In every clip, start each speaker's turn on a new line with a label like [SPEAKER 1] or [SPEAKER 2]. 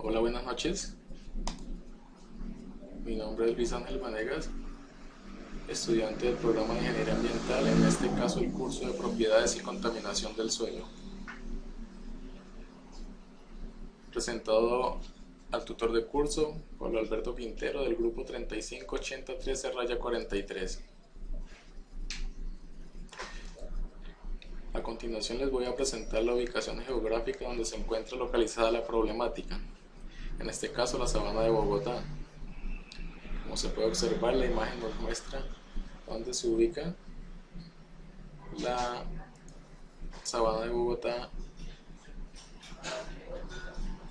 [SPEAKER 1] Hola, buenas noches. Mi nombre es Luis Ángel Vanegas, estudiante del programa de Ingeniería Ambiental, en este caso el curso de Propiedades y Contaminación del Suelo, presentado al tutor de curso, Pablo Alberto Quintero, del grupo 358013-43. A continuación les voy a presentar la ubicación geográfica donde se encuentra localizada la problemática, en este caso la sabana de Bogotá. Como se puede observar, la imagen nos muestra dónde se ubica la sabana de Bogotá,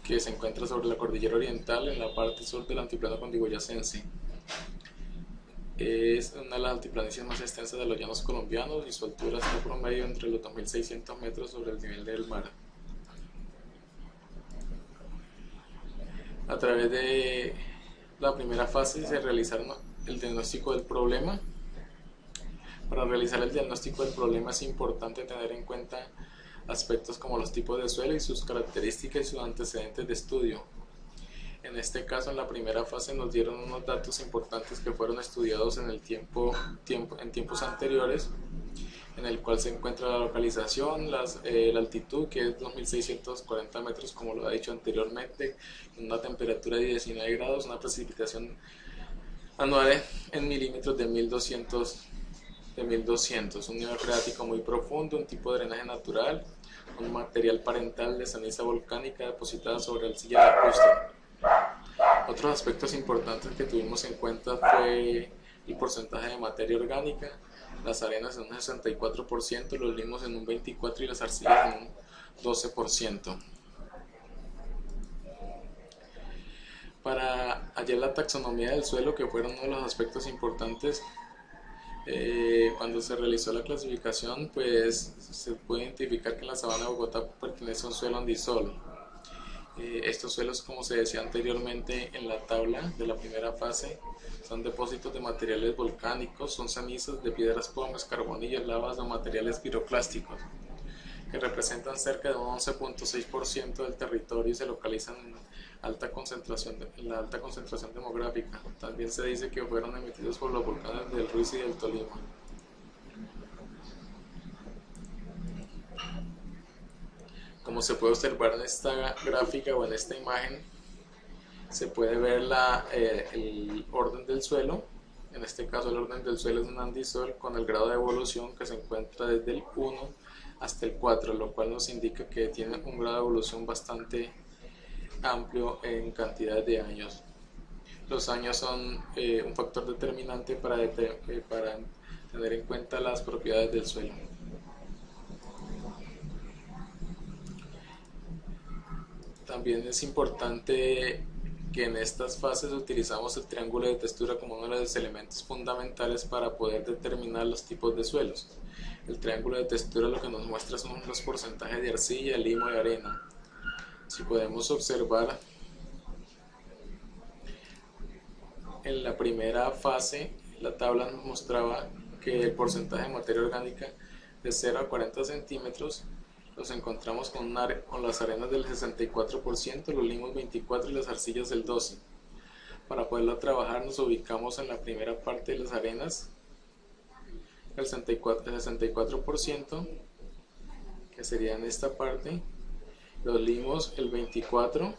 [SPEAKER 1] que se encuentra sobre la cordillera oriental en la parte sur del altiplano cundiboyacense. Es una de las altiplanicies más extensas de los llanos colombianos y su altura está promedio entre los 2.600 metros sobre el nivel del mar. A través de la primera fase se realizaron el diagnóstico del problema. Para realizar el diagnóstico del problema es importante tener en cuenta aspectos como los tipos de suelo y sus características y sus antecedentes de estudio. En este caso, en la primera fase nos dieron unos datos importantes que fueron estudiados en tiempos anteriores, en el cual se encuentra la localización, la altitud, que es 2.640 metros, como lo ha dicho anteriormente, una temperatura de 19 grados, una precipitación anual en milímetros de 1200, un nivel freático muy profundo, un tipo de drenaje natural, un material parental de ceniza volcánica depositada sobre arcilla lacustre. Otros aspectos importantes que tuvimos en cuenta fue el porcentaje de materia orgánica, las arenas en un 64%, los limos en un 24% y las arcillas en un 12%. Para hallar la taxonomía del suelo, que fueron uno de los aspectos importantes, cuando se realizó la clasificación, pues se puede identificar que la sabana de Bogotá pertenece a un suelo andisol. Estos suelos, como se decía anteriormente en la tabla de la primera fase, son depósitos de materiales volcánicos, son cenizas de piedras pómez, carbonillas, lavas o materiales piroclásticos, que representan cerca de un 11.6% del territorio y se localizan en la alta concentración demográfica. También se dice que fueron emitidos por los volcanes del Ruiz y del Tolima. Como se puede observar en esta gráfica o en esta imagen, se puede ver el orden del suelo. En este caso, el orden del suelo es un andisol con el grado de evolución que se encuentra desde el 1 hasta el 4, lo cual nos indica que tiene un grado de evolución bastante amplio en cantidad de años. Los años son un factor determinante para tener en cuenta las propiedades del suelo. También es importante que en estas fases utilizamos el triángulo de textura como uno de los elementos fundamentales para poder determinar los tipos de suelos. El triángulo de textura lo que nos muestra son los porcentajes de arcilla, limo y arena. Si podemos observar, en la primera fase la tabla nos mostraba que el porcentaje de materia orgánica de 0 a 40 centímetros los encontramos con las arenas del 64%, los limos 24% y las arcillas del 12%. Para poderlo trabajar nos ubicamos en la primera parte de las arenas, el 64%, que sería en esta parte, los limos el 24%,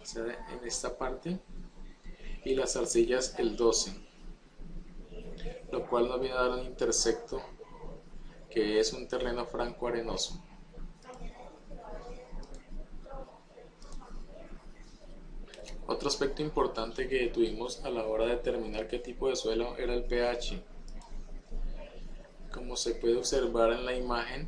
[SPEAKER 1] o sea, en esta parte, y las arcillas el 12%, lo cual nos viene a dar un intersecto que es un terreno franco arenoso. Otro aspecto importante que tuvimos a la hora de determinar qué tipo de suelo era el pH. Como se puede observar en la imagen,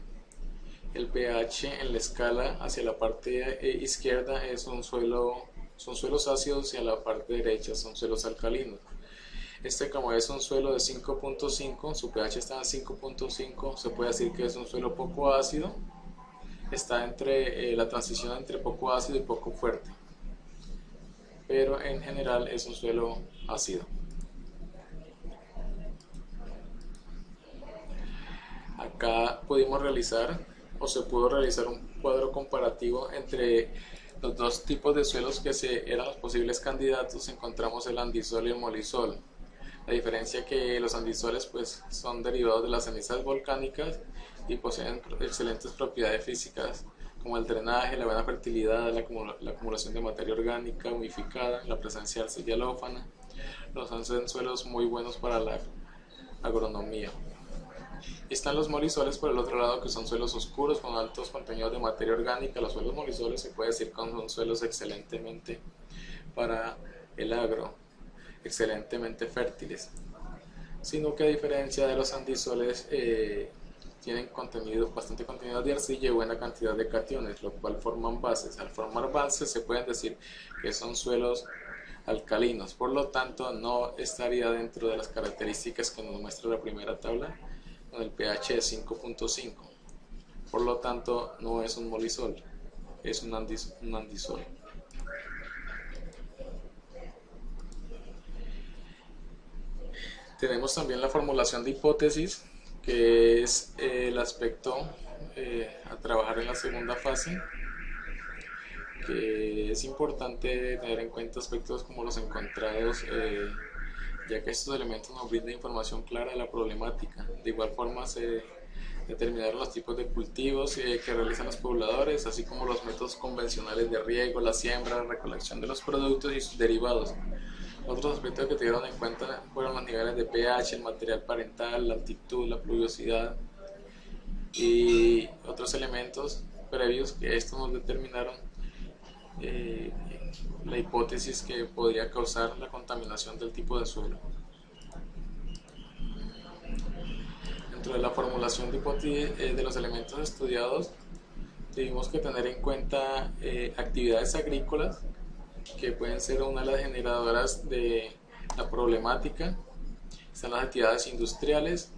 [SPEAKER 1] el pH en la escala hacia la parte izquierda son suelos ácidos y a la parte derecha son suelos alcalinos. Como es un suelo de 5.5, su pH está en 5.5, se puede decir que es un suelo poco ácido, está entre la transición entre poco ácido y poco fuerte, pero en general es un suelo ácido. Acá pudimos realizar o se pudo realizar un cuadro comparativo entre Los dos tipos de suelos que eran los posibles candidatos encontramos el andisol y el molisol. La diferencia es que los andisoles pues, son derivados de las cenizas volcánicas y poseen excelentes propiedades físicas como el drenaje, la buena fertilidad, la acumulación de materia orgánica humificada, la presencia de arcilla alófana. Los hacen suelos muy buenos para la agronomía. Están los molisoles por el otro lado, que son suelos oscuros con altos contenidos de materia orgánica. Los suelos molisoles se puede decir que son suelos excelentemente para el agro, excelentemente fértiles, sino que a diferencia de los andisoles tienen bastante contenido de arcilla y buena cantidad de cationes, lo cual forman bases. Al formar bases se pueden decir que son suelos alcalinos, por lo tanto no estaría dentro de las características que nos muestra la primera tabla con el pH de 5.5. Por lo tanto no es un molisol, es un andisol. Tenemos también la formulación de hipótesis, que es el aspecto a trabajar en la segunda fase, que es importante tener en cuenta aspectos como los encontrados, ya que estos elementos nos brindan información clara de la problemática. De igual forma se determinaron los tipos de cultivos que realizan los pobladores, así como los métodos convencionales de riego, la siembra, la recolección de los productos y sus derivados. Otros aspectos que tuvieron en cuenta fueron los niveles de pH, el material parental, la altitud, la pluviosidad y otros elementos previos que estos nos determinaron la hipótesis que podría causar la contaminación del tipo de suelo. Dentro de la formulación de hipótesis de los elementos estudiados, tuvimos que tener en cuenta actividades agrícolas que pueden ser una de las generadoras de la problemática. Están las actividades industriales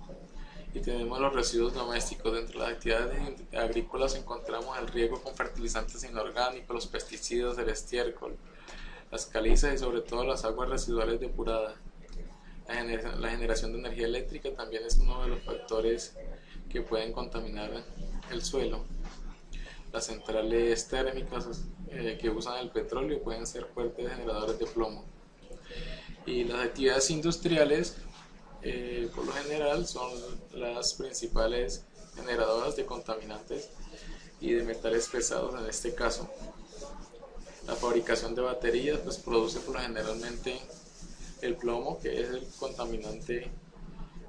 [SPEAKER 1] y tenemos los residuos domésticos. Dentro de las actividades agrícolas encontramos el riego con fertilizantes inorgánicos, los pesticidas, el estiércol, las calizas y sobre todo las aguas residuales depuradas. La generación de energía eléctrica también es uno de los factores que pueden contaminar el suelo. Las centrales térmicas que usan el petróleo pueden ser fuertes generadores de plomo. Y las actividades industriales, por lo general, son las principales generadoras de contaminantes y de metales pesados en este caso. La fabricación de baterías pues, produce por lo generalmente el plomo, que es el contaminante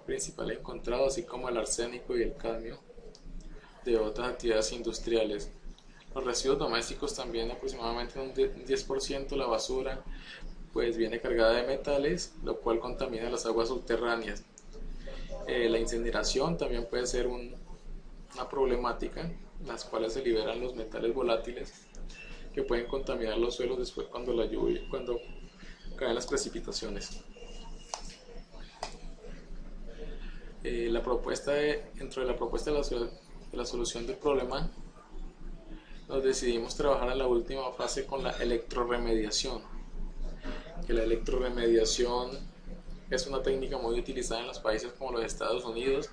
[SPEAKER 1] principal encontrado, así como el arsénico y el cadmio de otras actividades industriales. Los residuos domésticos también, aproximadamente un 10% de la basura pues viene cargada de metales, lo cual contamina las aguas subterráneas. La incineración también puede ser una problemática, las cuales se liberan los metales volátiles que pueden contaminar los suelos después cuando caen las precipitaciones. Dentro de la propuesta de la solución del problema, nos decidimos trabajar en la última fase con la electroremediación. Que la electroremediación es una técnica muy utilizada en los países como los Estados Unidos.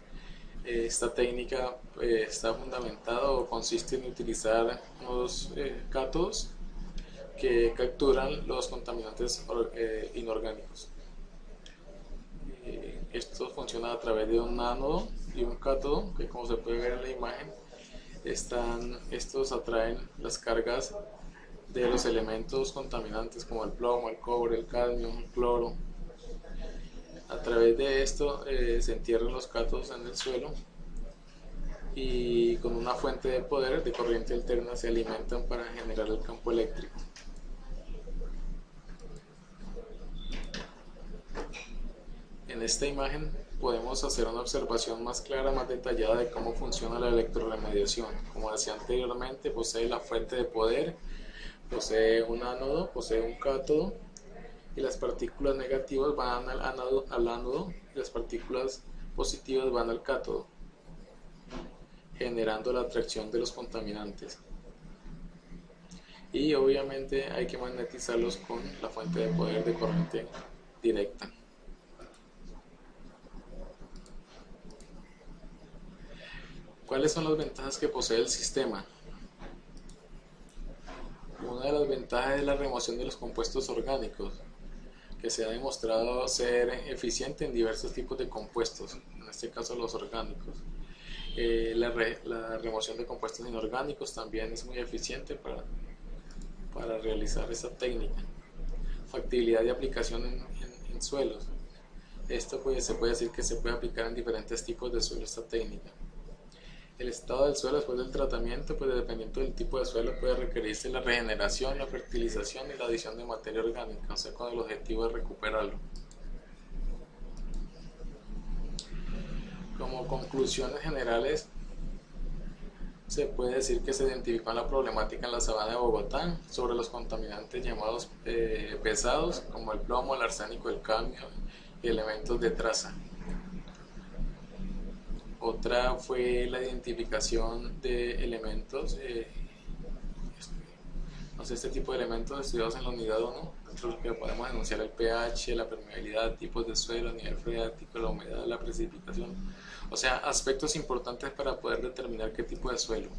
[SPEAKER 1] Esta técnica está fundamentada o consiste en utilizar unos cátodos que capturan los contaminantes inorgánicos. Esto funciona a través de un ánodo y un cátodo, que como se puede ver en la imagen, estos atraen las cargas de los elementos contaminantes como el plomo, el cobre, el cadmio, el cloro. A través de esto se entierran los cátodos en el suelo y con una fuente de poder de corriente alterna se alimentan para generar el campo eléctrico. En esta imagen podemos hacer una observación más clara, más detallada de cómo funciona la electroremediación. Como decía anteriormente, posee la fuente de poder, posee un ánodo, posee un cátodo y las partículas negativas van al ánodo y las partículas positivas van al cátodo, generando la atracción de los contaminantes. Y obviamente hay que magnetizarlos con la fuente de poder de corriente directa. ¿Cuáles son las ventajas que posee el sistema? Una una de las ventajas es la remoción de los compuestos orgánicos, que se ha demostrado ser eficiente en diversos tipos de compuestos, en este caso los orgánicos. La remoción de compuestos inorgánicos también es muy eficiente para realizar esta técnica. Factibilidad de aplicación en suelos. Esto pues, se puede decir que se puede aplicar en diferentes tipos de suelo esta técnica. El estado del suelo después del tratamiento, pues dependiendo del tipo de suelo, puede requerirse la regeneración, la fertilización y la adición de materia orgánica, o sea, con el objetivo de recuperarlo. Como conclusiones generales, se puede decir que se identificó la problemática en la sabana de Bogotá sobre los contaminantes llamados pesados, como el plomo, el arsénico, el cadmio y elementos de traza. Otra fue la identificación de elementos, este tipo de elementos estudiados en la unidad 1, dentro de los que podemos denunciar el pH, la permeabilidad, tipos de suelo, nivel freático, la humedad, la precipitación, o sea, aspectos importantes para poder determinar qué tipo de suelo.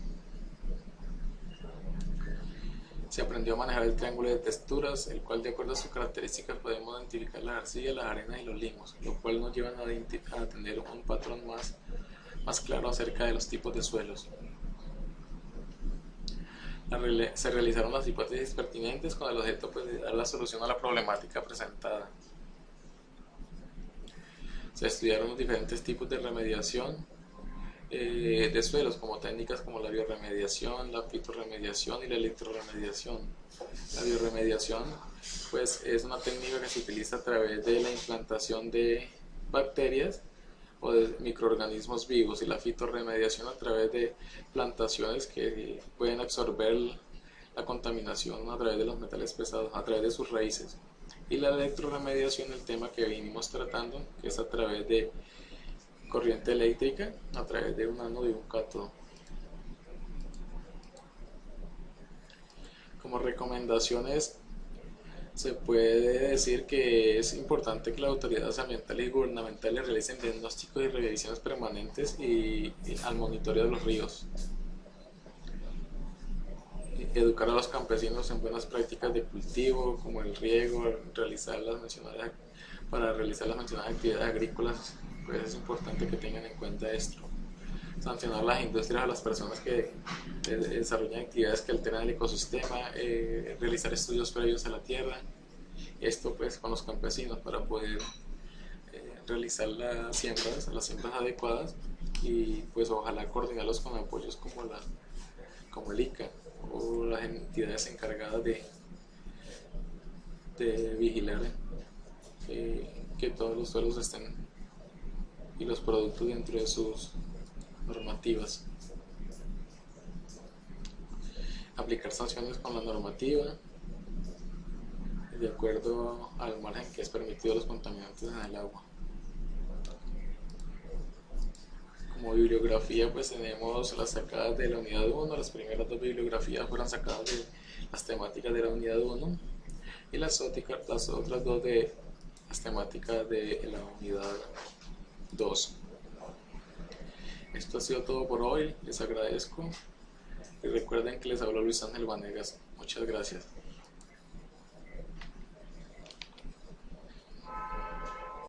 [SPEAKER 1] Se aprendió a manejar el triángulo de texturas, el cual de acuerdo a sus características podemos identificar las arcillas, las arenas y los limos, lo cual nos lleva a tener un patrón más claro acerca de los tipos de suelos. Se realizaron las hipótesis pertinentes con el objeto de dar la solución a la problemática presentada. Se estudiaron los diferentes tipos de remediación de suelos, como técnicas como la bioremediación, la fitorremediación y la electroremediación. La bioremediación pues, es una técnica que se utiliza a través de la implantación de bacterias o de microorganismos vivos, y la fitorremediación a través de plantaciones que pueden absorber la contaminación a través de los metales pesados, a través de sus raíces. Y la electroremediación, el tema que vinimos tratando, que es a través de corriente eléctrica, a través de un ánodo y un cátodo. Como recomendaciones, se puede decir que es importante que las autoridades ambientales y gubernamentales realicen diagnósticos y revisiones permanentes al monitoreo de los ríos. Educar a los campesinos en buenas prácticas de cultivo, como el riego, para realizar las mencionadas actividades agrícolas, pues es importante que tengan en cuenta esto. Sancionar las industrias a las personas que desarrollan actividades que alteran el ecosistema, realizar estudios previos a la tierra, esto pues con los campesinos para poder realizar las siembras adecuadas, y pues ojalá coordinarlos con apoyos como el ICA o las entidades encargadas de vigilar que todos los suelos estén y los productos dentro de sus normativas. Aplicar sanciones con la normativa de acuerdo al margen que es permitido los contaminantes en el agua. Como bibliografía, pues tenemos las sacadas de la unidad 1, las primeras dos bibliografías fueron sacadas de las temáticas de la unidad 1 y las otras dos de las temáticas de la unidad 2. Esto ha sido todo por hoy, les agradezco y recuerden que les habló Luis Ángel Vanegas. Muchas gracias.